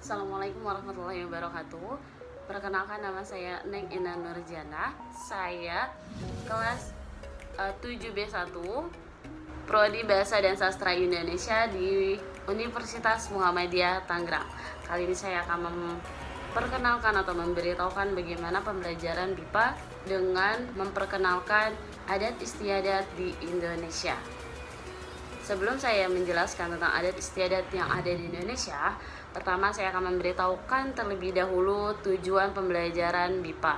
Assalamualaikum warahmatullahi wabarakatuh. Perkenalkan, nama saya Neng Ina Nurjana. Saya kelas 7B1 Prodi Bahasa dan Sastra Indonesia di Universitas Muhammadiyah Tangerang. Kali ini saya akan memperkenalkan atau memberitahukan bagaimana pembelajaran BIPA dengan memperkenalkan adat istiadat di Indonesia. Sebelum saya menjelaskan tentang adat istiadat yang ada di Indonesia, pertama saya akan memberitahukan terlebih dahulu tujuan pembelajaran BIPA.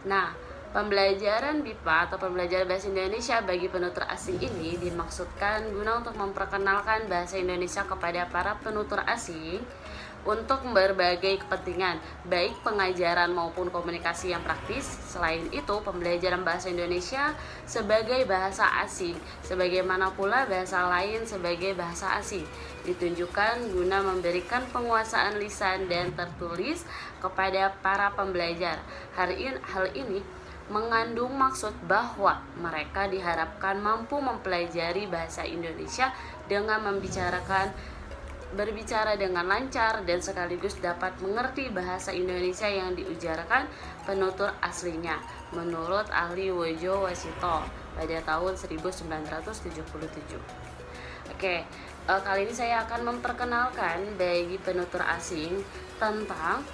Nah, pembelajaran BIPA atau pembelajaran bahasa Indonesia bagi penutur asing ini dimaksudkan guna untuk memperkenalkan bahasa Indonesia kepada para penutur asing untuk berbagai kepentingan, baik pengajaran maupun komunikasi yang praktis. Selain itu, pembelajaran bahasa Indonesia sebagai bahasa asing, sebagaimana pula bahasa lain sebagai bahasa asing, ditunjukkan guna memberikan penguasaan lisan dan tertulis kepada para pembelajar. Hal ini mengandung maksud bahwa mereka diharapkan mampu mempelajari bahasa Indonesia dengan berbicara dengan lancar dan sekaligus dapat mengerti bahasa Indonesia yang diujarkan penutur aslinya, menurut ahli Wojo Wasito pada tahun 1977. Kali ini saya akan memperkenalkan bagi penutur asing tentang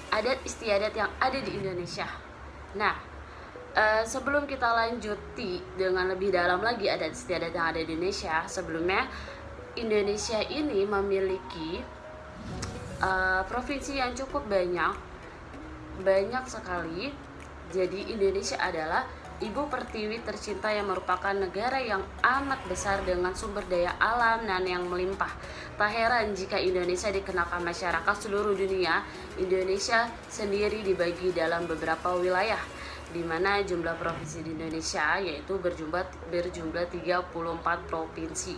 adat istiadat yang ada di Indonesia. Nah, sebelum kita lanjuti dengan lebih dalam lagi adat istiadat yang ada di Indonesia, sebelumnya Indonesia ini memiliki provinsi yang cukup banyak sekali. Jadi Indonesia adalah ibu pertiwi tercinta yang merupakan negara yang amat besar dengan sumber daya alam dan yang melimpah. Tak heran jika Indonesia dikenakan masyarakat seluruh dunia. Indonesia sendiri dibagi dalam beberapa wilayah, di mana jumlah provinsi di Indonesia yaitu berjumlah 34 provinsi,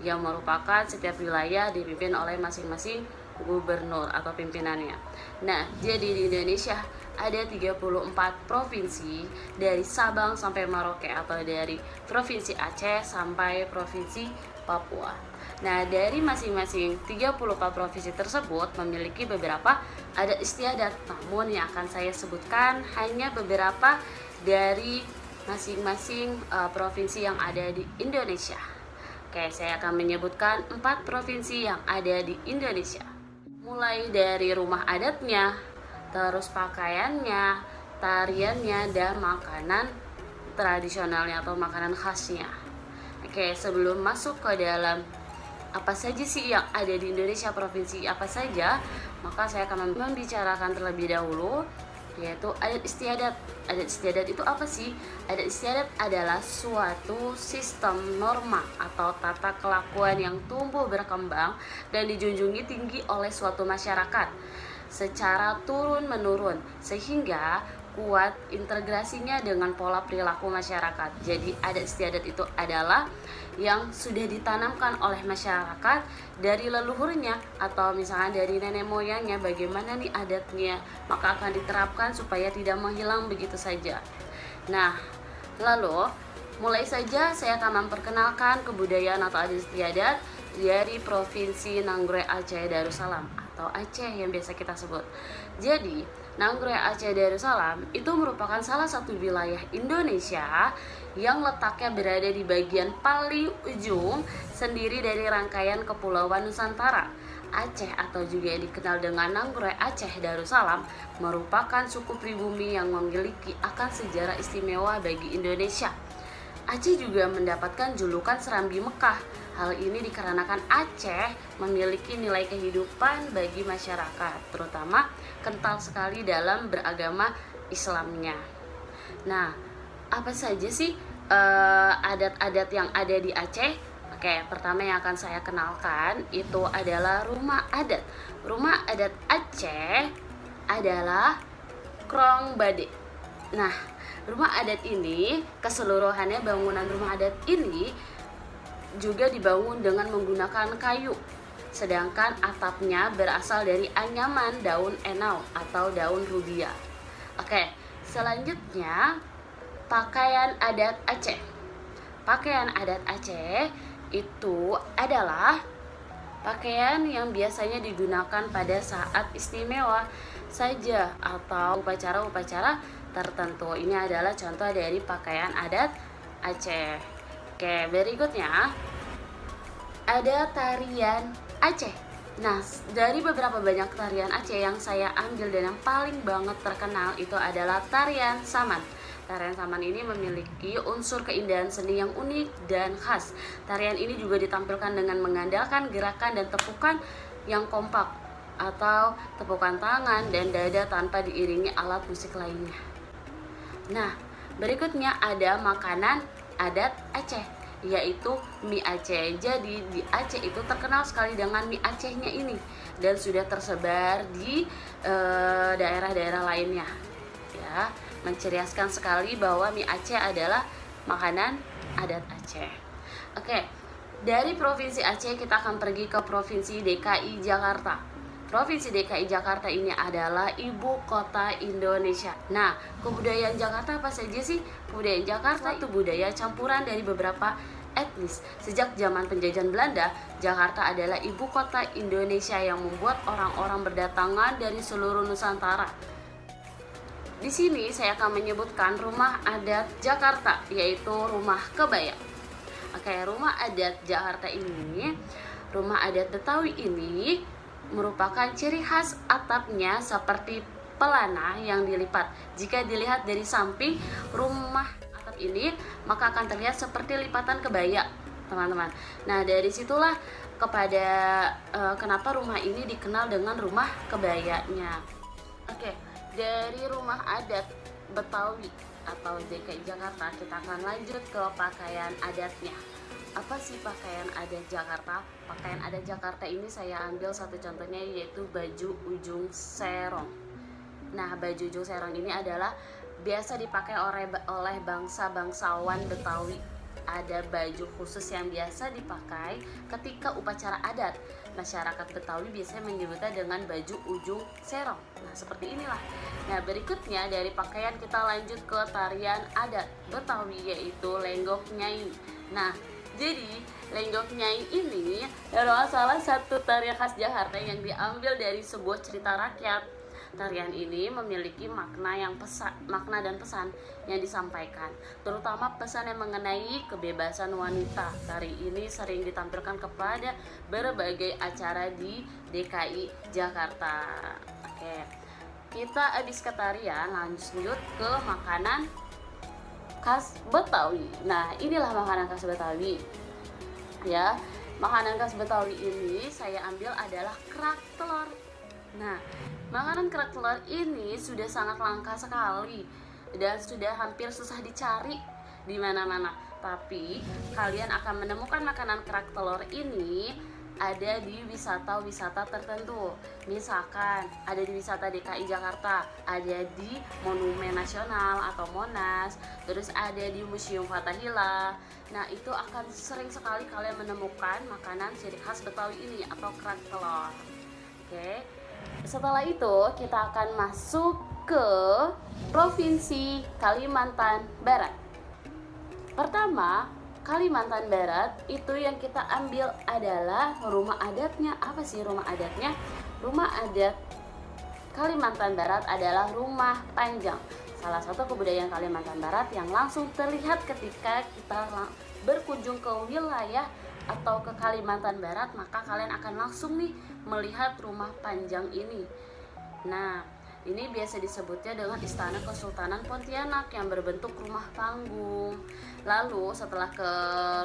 yang merupakan setiap wilayah dipimpin oleh masing-masing gubernur atau pimpinannya. Nah, jadi di Indonesia ada 34 provinsi, dari Sabang sampai Merauke, atau dari provinsi Aceh sampai provinsi Papua. Nah, dari masing-masing 34 provinsi tersebut memiliki beberapa adat istiadat, namun yang akan saya sebutkan hanya beberapa dari masing-masing provinsi yang ada di Indonesia. Saya akan menyebutkan 4 provinsi yang ada di Indonesia. Mulai dari rumah adatnya, terus pakaiannya, tariannya, dan makanan tradisionalnya atau makanan khasnya. Sebelum masuk ke dalam apa saja sih yang ada di Indonesia, provinsi apa saja, maka saya akan membicarakan terlebih dahulu yaitu adat istiadat. Adat istiadat itu apa sih? Adat istiadat adalah suatu sistem norma atau tata kelakuan yang tumbuh berkembang dan dijunjungi tinggi oleh suatu masyarakat secara turun-menurun, sehingga kuat integrasinya dengan pola perilaku masyarakat. Jadi adat istiadat itu adalah yang sudah ditanamkan oleh masyarakat dari leluhurnya, atau misalkan dari nenek moyangnya, bagaimana nih adatnya, maka akan diterapkan supaya tidak menghilang begitu saja. Nah, lalu mulai saja saya akan memperkenalkan kebudayaan atau adat istiadat dari Provinsi Nagrek Aceh Darussalam atau Aceh yang biasa kita sebut. Jadi, Nagrek Aceh Darussalam itu merupakan salah satu wilayah Indonesia yang letaknya berada di bagian paling ujung sendiri dari rangkaian kepulauan Nusantara. Aceh atau juga yang dikenal dengan Nagrek Aceh Darussalam merupakan suku pribumi yang memiliki akan sejarah istimewa bagi Indonesia. Aceh juga mendapatkan julukan Serambi Mekah. Hal ini dikarenakan Aceh memiliki nilai kehidupan bagi masyarakat, terutama kental sekali dalam beragama Islamnya. Nah, apa saja sih adat-adat yang ada di Aceh? Pertama yang akan saya kenalkan itu adalah rumah adat. Rumah adat Aceh adalah Krong Bade. Nah, rumah adat ini keseluruhannya, bangunan rumah adat ini juga dibangun dengan menggunakan kayu, sedangkan atapnya berasal dari anyaman daun enau atau daun rubia. Selanjutnya pakaian adat Aceh. Pakaian adat Aceh itu adalah Pakaian yang biasanya digunakan pada saat istimewa saja atau upacara-upacara tertentu. Ini adalah contoh dari pakaian adat Aceh. Oke, berikutnya ada tarian Aceh. Nah, dari beberapa banyak tarian Aceh yang saya ambil dan yang paling banget terkenal itu adalah tarian Saman. Tarian Saman ini memiliki unsur keindahan seni yang unik dan khas. Tarian ini juga ditampilkan dengan mengandalkan gerakan dan tepukan yang kompak atau tepukan tangan dan dada tanpa diiringi alat musik lainnya. Nah, berikutnya ada makanan adat Aceh, yaitu mie Aceh. Jadi di Aceh itu terkenal sekali dengan mie Acehnya ini dan sudah tersebar di daerah-daerah lainnya. Ya, menciriaskan sekali bahwa mie Aceh adalah makanan adat Aceh. Oke, dari Provinsi Aceh kita akan pergi ke Provinsi DKI Jakarta. Provinsi DKI Jakarta ini adalah ibu kota Indonesia. Nah, kebudayaan Jakarta apa saja sih? Kebudayaan Jakarta itu budaya campuran dari beberapa etnis. Sejak zaman penjajahan Belanda, Jakarta adalah ibu kota Indonesia yang membuat orang-orang berdatangan dari seluruh Nusantara. Di sini saya akan menyebutkan rumah adat Jakarta, yaitu rumah kebaya. Oke, rumah adat Jakarta ini, rumah adat Betawi ini merupakan ciri khas atapnya seperti pelana yang dilipat. Jika dilihat dari samping rumah atap ini, maka akan terlihat seperti lipatan kebaya, teman-teman. Nah, dari situlah kenapa rumah ini dikenal dengan rumah kebayanya. Oke, dari rumah adat Betawi atau DKI Jakarta, kita akan lanjut ke pakaian adatnya. Apa sih pakaian adat Jakarta? Pakaian adat Jakarta ini saya ambil satu contohnya, yaitu baju ujung serong. Nah, baju ujung serong ini adalah biasa dipakai oleh bangsa-bangsawan Betawi. Ada baju khusus yang biasa dipakai ketika upacara adat. Masyarakat Betawi biasanya menyebutnya dengan baju ujung serong. Nah, seperti inilah. Nah, berikutnya dari pakaian kita lanjut ke tarian adat Betawi, yaitu lenggok nyai. Nah, jadi lenggok nyai ini adalah salah satu tarian khas Jakarta yang diambil dari sebuah cerita rakyat. Tarian ini memiliki makna dan pesan yang disampaikan, terutama pesan yang mengenai kebebasan wanita. Tari ini sering ditampilkan kepada berbagai acara di DKI Jakarta. Oke, kita habis ke tarian, lanjut ke makanan khas Betawi. Nah, inilah makanan khas Betawi. Ya, makanan khas Betawi ini saya ambil adalah kerak telur. Nah, makanan kerak telur ini sudah sangat langka sekali dan sudah hampir susah dicari di mana-mana. Tapi kalian akan menemukan makanan kerak telur ini ada di wisata-wisata tertentu. Misalkan ada di wisata DKI Jakarta, ada di Monumen Nasional atau Monas, terus ada di Museum Fathahillah. Nah, itu akan sering sekali kalian menemukan makanan ciri khas Betawi ini atau kerak telur. Oke. Setelah itu kita akan masuk ke Provinsi Kalimantan Barat. Pertama, Kalimantan Barat itu yang kita ambil adalah rumah adatnya. Apa sih rumah adatnya? Rumah adat Kalimantan Barat adalah rumah panjang. Salah satu kebudayaan Kalimantan Barat yang langsung terlihat ketika kita berkunjung ke wilayah atau ke Kalimantan Barat, maka kalian akan langsung nih melihat rumah panjang ini. Nah, ini biasa disebutnya dengan Istana Kesultanan Pontianak yang berbentuk rumah panggung. Lalu setelah ke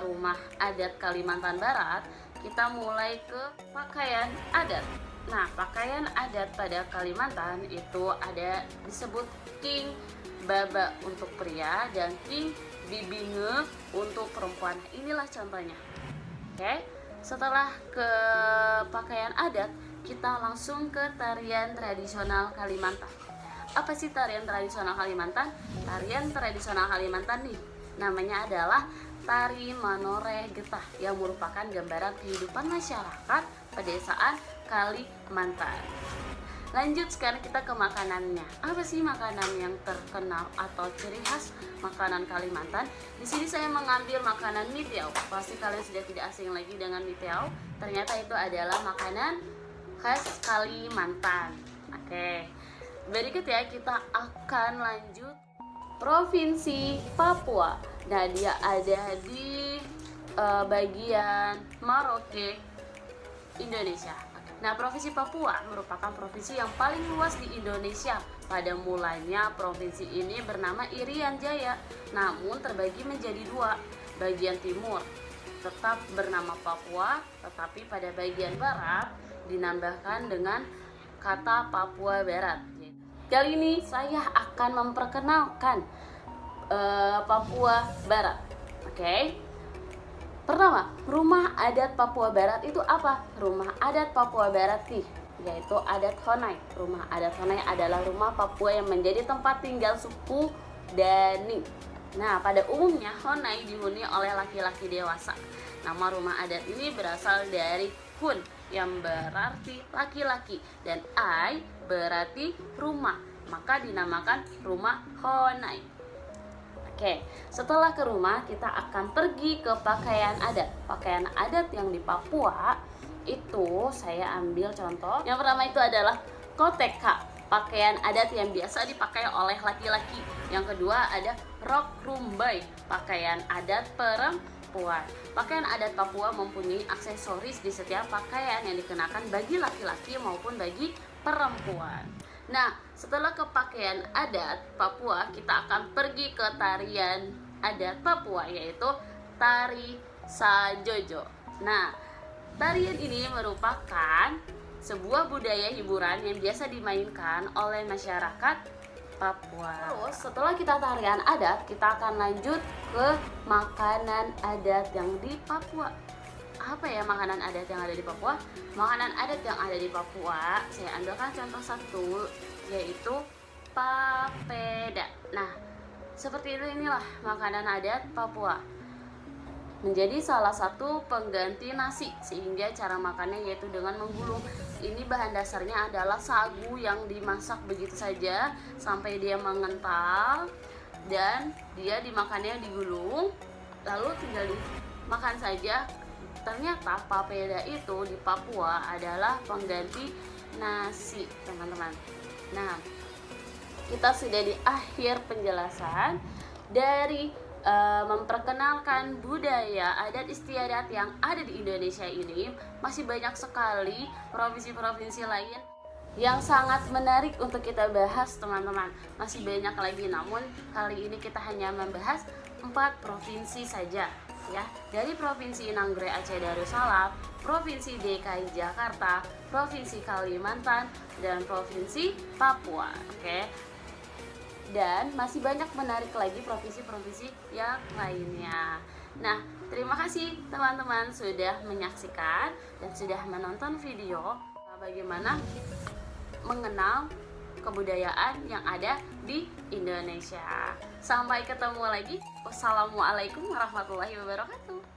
rumah adat Kalimantan Barat, kita mulai ke pakaian adat. Nah, pakaian adat pada Kalimantan itu ada disebut King Baba untuk pria dan King Bibinge untuk perempuan. Inilah contohnya. Oke, setelah ke pakaian adat, kita langsung ke tarian tradisional Kalimantan. Apa sih tarian tradisional Kalimantan? Tarian tradisional Kalimantan nih namanya adalah tari Manoreh Getah yang merupakan gambaran kehidupan masyarakat pedesaan Kalimantan. Lanjut sekarang kita ke makanannya. Apa sih makanan yang terkenal atau ciri khas makanan Kalimantan? Di sini saya mengambil makanan mie tiao. Pasti kalian sudah tidak asing lagi dengan mie tiao. Ternyata itu adalah makanan khas Kalimantan. Oke. Berikut ya, kita akan lanjut Provinsi Papua. Nah, dia ada di bagian Merauke, Indonesia. Nah, Provinsi Papua merupakan provinsi yang paling luas di Indonesia. Pada mulanya provinsi ini bernama Irian Jaya, namun terbagi menjadi dua. Bagian timur tetap bernama Papua, tetapi pada bagian barat dinambahkan dengan kata Papua Barat. Kali ini saya akan memperkenalkan Papua Barat. Oke. Pertama, rumah adat Papua Barat itu apa? Rumah adat Papua Barat nih, yaitu adat Honai. Rumah adat Honai adalah rumah Papua yang menjadi tempat tinggal suku Dani. Nah, pada umumnya Honai dihuni oleh laki-laki dewasa. Nama rumah adat ini berasal dari Hun yang berarti laki-laki dan Ai berarti rumah, maka dinamakan rumah Honai. Oke, setelah ke rumah kita akan pergi ke pakaian adat. Pakaian adat yang di Papua itu saya ambil contoh. Yang pertama itu adalah koteka, pakaian adat yang biasa dipakai oleh laki-laki. Yang kedua ada rok rumbai, pakaian adat perempuan. Pakaian adat Papua mempunyai aksesoris di setiap pakaian yang dikenakan bagi laki-laki maupun bagi perempuan. Nah, setelah ke pakaian adat Papua, kita akan pergi ke tarian adat Papua, yaitu tari Sajojo. Nah, tarian ini merupakan sebuah budaya hiburan yang biasa dimainkan oleh masyarakat Papua. Terus, setelah kita tarian adat, kita akan lanjut ke makanan adat yang di Papua. Apa ya makanan adat yang ada di Papua? Makanan adat yang ada di Papua, saya ambilkan contoh satu, yaitu papeda. Nah, seperti inilah makanan adat Papua. Menjadi salah satu pengganti nasi, sehingga cara makannya yaitu dengan menggulung. Ini bahan dasarnya adalah sagu yang dimasak begitu saja sampai dia mengental, dan dia dimakannya digulung, lalu tinggal dimakan saja. Ternyata papeda itu di Papua adalah pengganti nasi, teman-teman. Nah, kita sudah di akhir penjelasan dari memperkenalkan budaya adat istiadat yang ada di Indonesia ini. Masih banyak sekali provinsi-provinsi lain yang sangat menarik untuk kita bahas, teman-teman. Masih banyak lagi, namun kali ini kita hanya membahas 4 provinsi saja, ya, dari Provinsi Nagreg Aceh Darussalam, Provinsi DKI Jakarta, Provinsi Kalimantan, dan Provinsi Papua. Oke. Dan masih banyak menarik lagi provinsi-provinsi yang lainnya. Nah, terima kasih teman-teman sudah menyaksikan dan sudah menonton video bagaimana mengenal kebudayaan yang ada di Indonesia. Sampai ketemu lagi. Wassalamualaikum warahmatullahi wabarakatuh.